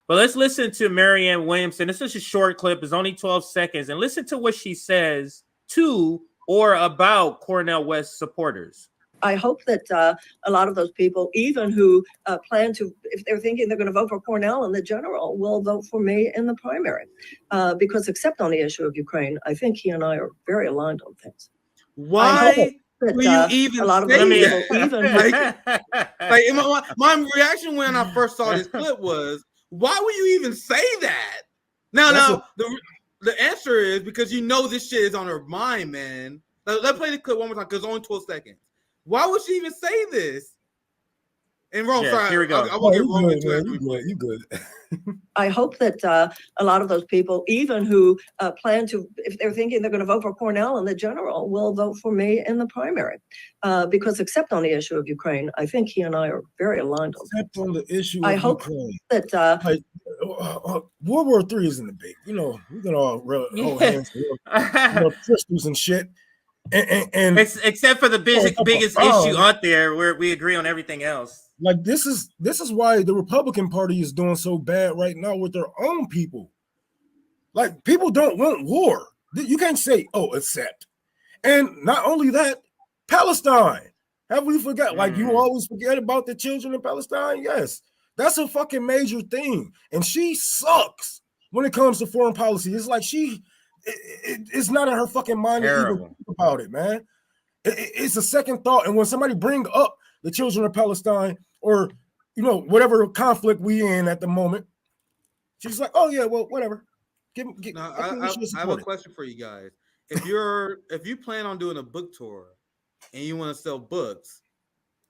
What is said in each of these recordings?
But let's listen to Marianne Williamson. This is a short clip. It's only 12 seconds. And listen to what she says to or about Cornel West supporters. I hope that a lot of those people, even who plan to, if they're thinking they're going to vote for Cornel in the general, will vote for me in the primary. Because except on the issue of Ukraine, I think he and I are very aligned on things. Why will you even a lot of say people, that? Even my reaction when I first saw this clip was, why would you even say that? Now, the answer is because you know this shit is on her mind, man. Let's play the clip one more time because it's only 12 seconds. Why would she even say this? And Rome, sorry, here we go. I won't get Rome into it. You good. I hope that a lot of those people, even who plan to, if they're thinking they're going to vote for Cornel in the general, will vote for me in the primary. Because except on the issue of Ukraine, I think he and I are very aligned on except on the issue of Ukraine. That World War III isn't a big, we can all hold hands, pistols and shit. And except for the biggest issue out there where we agree on everything else. Like this is why the Republican Party is doing so bad right now with their own people. Like people don't want war. You can't say, accept. And not only that, Palestine. Have we forgot? Like you always forget about the children in Palestine? Yes. That's a fucking major thing. And she sucks when it comes to foreign policy. It's like it's not in her fucking mind to even think about it, man. It's a second thought. And when somebody bring up the children of Palestine or, whatever conflict we in at the moment, she's like, oh, yeah, well, whatever. I have a question for you guys. If you plan on doing a book tour and you want to sell books,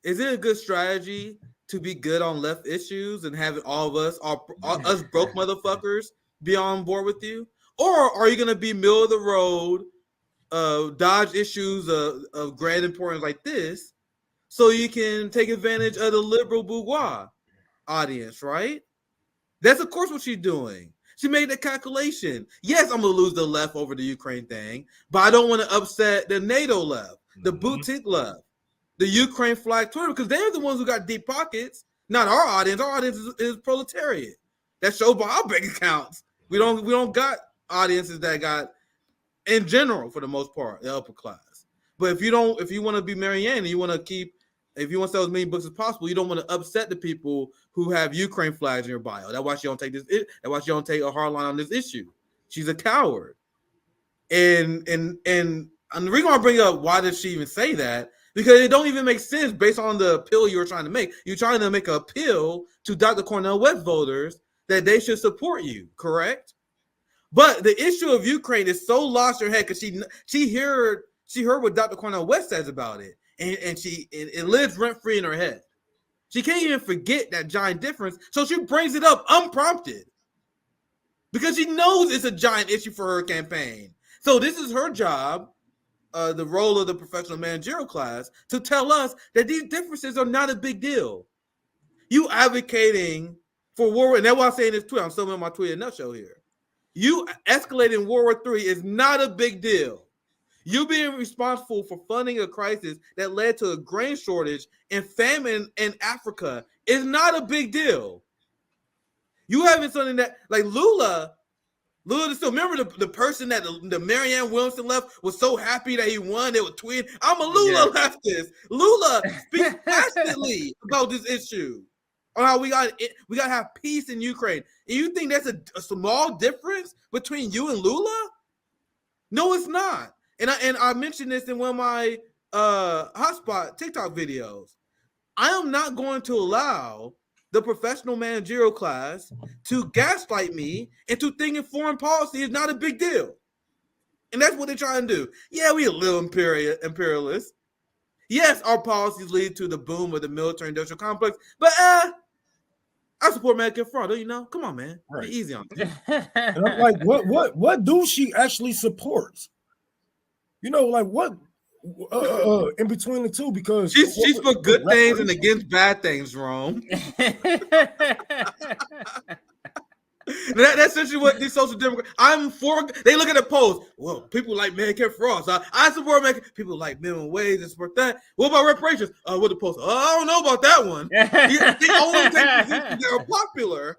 is it a good strategy to be good on left issues and have all of us, all us broke motherfuckers, be on board with you? Or are you going to be middle of the road, dodge issues of grand importance like this so you can take advantage of the liberal bourgeois audience, right? That's, of course, what she's doing. She made the calculation. Yes, I'm going to lose the left over the Ukraine thing, but I don't want to upset the NATO left, the boutique left, the Ukraine flag Twitter, because they're the ones who got deep pockets, not our audience. Our audience is proletariat. That shows by our bank accounts. We don't got audiences that got, in general, for the most part, the upper class. But if you want to be Marianne and you want to sell as many books as possible, you don't want to upset the people who have Ukraine flags in your bio. That's why she don't take this. That's why she don't take a hard line on this issue. She's a coward. And the reason why I bring up why does she even say that, because it don't even make sense based on the appeal you were trying to make. You're trying to make an appeal to Dr. Cornel West voters that they should support you, correct? But the issue of Ukraine is so lost in her head because she heard what Dr. Cornel West says about it, and it lives rent free in her head. She can't even forget that giant difference, so she brings it up unprompted because she knows it's a giant issue for her campaign. So this is her job, the role of the professional managerial class, to tell us that these differences are not a big deal. You advocating for war, and that's why I'm saying this tweet. I'm still in my tweet in a nutshell here. You escalating World War III is not a big deal. You being responsible for funding a crisis that led to a grain shortage and famine in Africa is not a big deal. You having something that, like Lula still remember the person that the Marianne Williamson left was so happy that he won. They were tweeting, I'm a Lula leftist. Lula speaks passionately about this issue. On how we got to have peace in Ukraine. And you think that's a small difference between you and Lula? No, it's not. And I mentioned this in one of my hotspot TikTok videos. I am not going to allow the professional managerial class to gaslight me into thinking foreign policy is not a big deal. And that's what they're trying to do. Yeah, we a little imperialist. Yes, our policies lead to the boom of the military industrial complex, but I support Medicare fraud, don't you know? Come on, man. Right. Be easy on me. And I'm like, what do she actually support? Like what in between the two? Because she's for good things and against bad things, Rome. That's essentially what these social democrats. I'm for. They look at the polls. Well, people like Medicare fraud, so I support Medicare. People like minimum wage and support that. What about reparations? What the polls? I don't know about that one. They only take positions that are popular.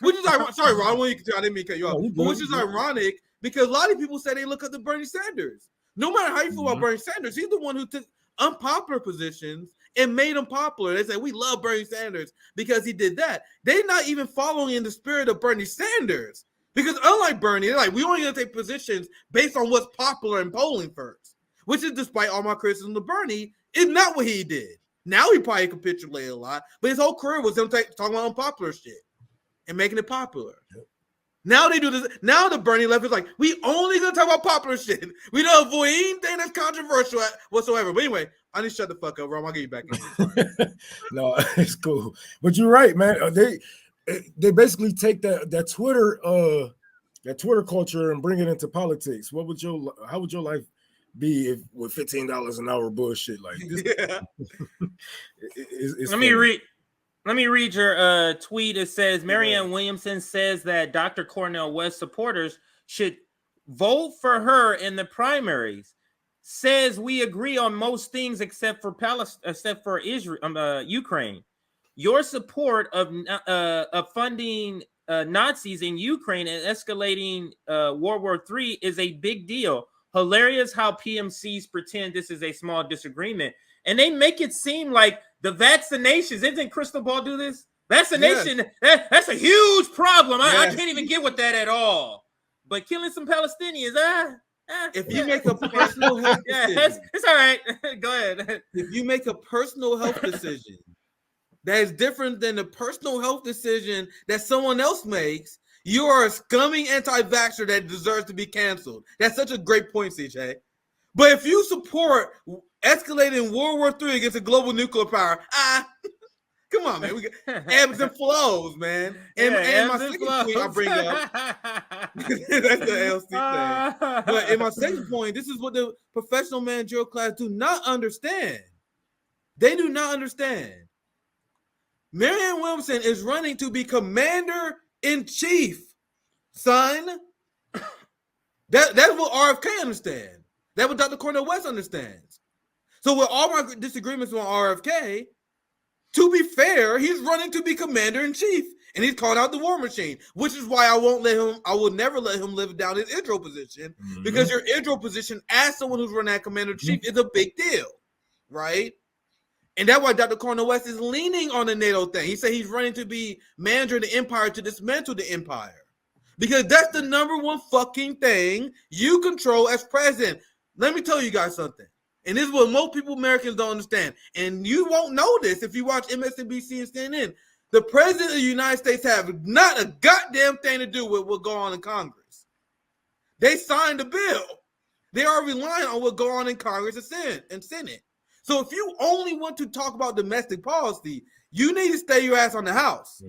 Which is ironic. Sorry, Ron, I didn't mean to cut you off. No, But which is ironic because a lot of people say they look up to Bernie Sanders. No matter how you feel about Bernie Sanders, he's the one who took unpopular positions and made them popular. They say we love Bernie Sanders because he did that. They're not even following in the spirit of Bernie Sanders. Because unlike Bernie, they're like, we only gonna take positions based on what's popular in polling first. Which is, despite all my criticism of Bernie, is not what he did. Now he probably capitulated a lot, but his whole career was him talking about unpopular shit and making it popular. Yep. Now they do this. Now the Bernie left is like, we only gonna talk about popular shit. We don't avoid anything that's controversial whatsoever. But anyway, I need to shut the fuck up, Ron. I'll get you back in. No, it's cool. But you're right, man. They basically take that Twitter culture and bring it into politics. How would your life be if with $15 an hour bullshit like this? Yeah. Let me read your tweet. It says Marianne Williamson says that Dr. Cornel West supporters should vote for her in the primaries. Says we agree on most things except for Israel, Ukraine. Your support of funding Nazis in Ukraine and escalating World War III is a big deal. Hilarious how PMCs pretend this is a small disagreement. And they make it seem like the vaccinations, isn't Crystal Ball do this? Vaccination, that's a huge problem. I can't even get with that at all. But killing some Palestinians, if you make a personal health decision, it's all right. Go ahead. If you make a personal health decision that is different than the personal health decision that someone else makes, you are a scummy anti-vaxxer that deserves to be canceled. That's such a great point, CJ. But if you support escalating World War III against a global nuclear power, come on, man. We got ebbs and flows, man. And my second point I bring up, that's the LC thing. But in my second point, this is what the professional managerial class do not understand. They do not understand. Marianne Williamson is running to be commander-in-chief, son. That's what RFK understands. That's what Dr. Cornel West understands. So with all my disagreements on RFK, to be fair, he's running to be commander-in-chief, and he's called out the war machine, which is why I will never let him live down his Israel position, because your Israel position as someone who's running that commander-in-chief is a big deal, right? And that's why Dr. Cornel West is leaning on the NATO thing. He said he's running to be manager of the empire to dismantle the empire. Because that's the number one fucking thing you control as president. Let me tell you guys something. And this is what most people, Americans, don't understand. And you won't know this if you watch MSNBC and CNN. The president of the United States have not a goddamn thing to do with what go on in Congress. They signed the bill. They are relying on what go on in Congress and Senate. So if you only want to talk about domestic policy, you need to stay your ass on the House.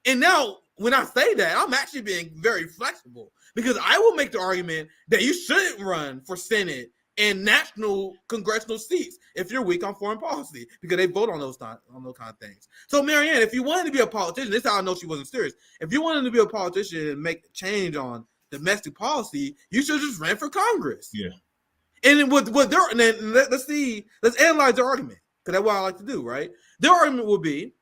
And now, when I say that, I'm actually being very flexible, because I will make the argument that you shouldn't run for Senate and national congressional seats if you're weak on foreign policy, because they vote on those kind of things. So, Marianne, if you wanted to be a politician, this is how I know she wasn't serious. If you wanted to be a politician and make change on domestic policy, you should just run for Congress. Yeah. And let's analyze their argument, because that's what I like to do, right? Their argument will be,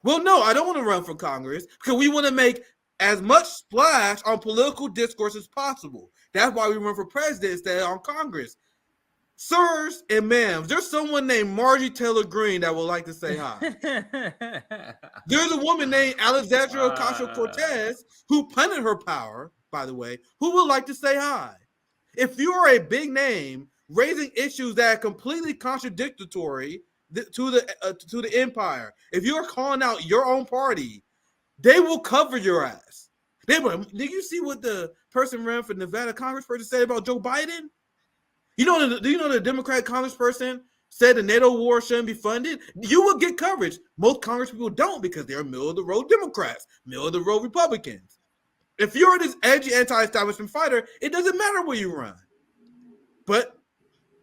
well, no, I don't want to run for Congress because we want to make as much splash on political discourse as possible. That's why we run for president instead of on Congress. Sirs and ma'ams, there's someone named Marjorie Taylor Greene that would like to say hi. There's a woman named Alexandria Ocasio-Cortez who punted her power, by the way, who would like to say hi. If you are a big name raising issues that are completely contradictory to the empire, if you are calling out your own party, they will cover your ass. Did you see what the person ran for Nevada congressperson said about Joe Biden? Do you know the Democratic congressperson said the NATO war shouldn't be funded? You will get coverage. Most congresspeople don't, because they're middle-of-the-road Democrats, middle-of-the-road Republicans. If you're this edgy anti-establishment fighter, it doesn't matter where you run. But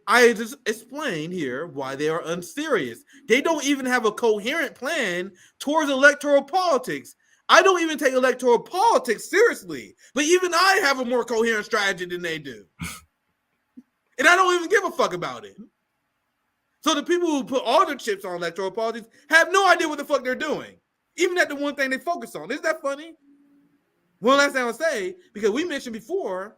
I just explained here why they are unserious. They don't even have a coherent plan towards electoral politics. I don't even take electoral politics seriously, but even I have a more coherent strategy than they do. And I don't even give a fuck about it. So the people who put all their chips on electoral politics have no idea what the fuck they're doing. Even at the one thing they focus on. Isn't that funny? One last thing I'll say, because we mentioned before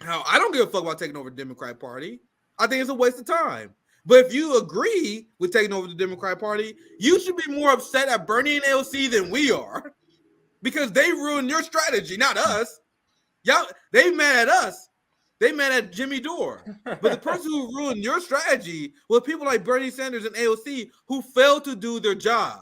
how I don't give a fuck about taking over the Democratic Party. I think it's a waste of time. But if you agree with taking over the Democratic Party, you should be more upset at Bernie and AOC than we are, because they ruined your strategy, not us. Y'all, they mad at us. They mad at Jimmy Dore. But the person who ruined your strategy were people like Bernie Sanders and AOC who failed to do their job.